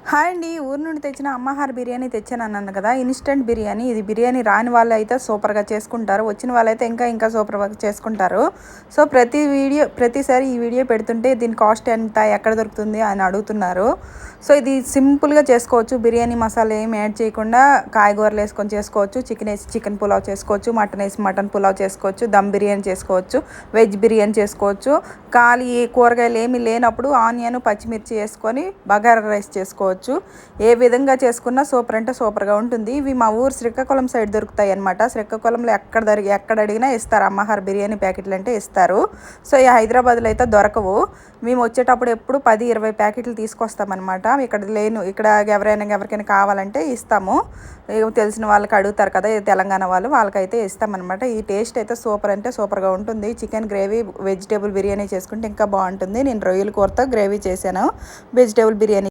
Hi అండి. ఊరు నుండి తెచ్చిన అమ్మహార బిర్యానీ తెచ్చాను అన్నాను కదా, ఇన్స్టెంట్ బిర్యానీ. ఇది బిర్యానీ రాని వాళ్ళు అయితే సూపర్గా చేసుకుంటారు, వచ్చిన వాళ్ళైతే ఇంకా సూపర్గా చేసుకుంటారు. సో ప్రతిసారి ఈ వీడియో పెడుతుంటే దీని కాస్ట్ ఎంత, ఎక్కడ దొరుకుతుంది అని అడుగుతున్నారు. సో ఇది సింపుల్గా చేసుకోవచ్చు. బిర్యానీ మసాలా ఏం యాడ్ చేయకుండా కాయగూరలు వేసుకొని చేసుకోవచ్చు. చికెన్ వేసి చికెన్ పులావ్ చేసుకోవచ్చు, మటన్ వేసి మటన్ పులావ్ చేసుకోవచ్చు, దమ్ బిర్యానీ చేసుకోవచ్చు, వెజ్ బిర్యానీ చేసుకోవచ్చు. ఖాళీ కూరగాయలు ఏమీ లేనప్పుడు ఆనియన్ పచ్చిమిర్చి వేసుకొని బగారా రైస్ చేసుకోవచ్చు. ఏ విధంగా చేసుకున్నా సూపర్ అంటే సూపర్గా ఉంటుంది. ఇవి మా ఊరు శ్రీకాకుళం సైడ్ దొరుకుతాయి అన్నమాట. శ్రీకాకుళంలో ఎక్కడ అడిగినా ఇస్తారు, అమ్మహార బిర్యానీ ప్యాకెట్లు అంటే ఇస్తారు. సో ఈ హైదరాబాద్లో అయితే దొరకవు. మేము వచ్చేటప్పుడు ఎప్పుడు 10-20 ప్యాకెట్లు తీసుకొస్తామన్నమాట. ఇక్కడ ఎవరికైనా కావాలంటే ఇస్తాము. తెలిసిన వాళ్ళకి అడుగుతారు కదా తెలంగాణ వాళ్ళు, వాళ్ళకైతే ఇస్తామన్నమాట. ఈ టేస్ట్ అయితే సూపర్ అంటే సూపర్గా ఉంటుంది. చికెన్ గ్రేవీ వెజిటేబుల్ బిర్యానీ చేసుకుంటే ఇంకా బాగుంటుంది. నేను రొయ్యల కూరతో గ్రేవీ చేశాను, వెజిటేబుల్ బిర్యానీ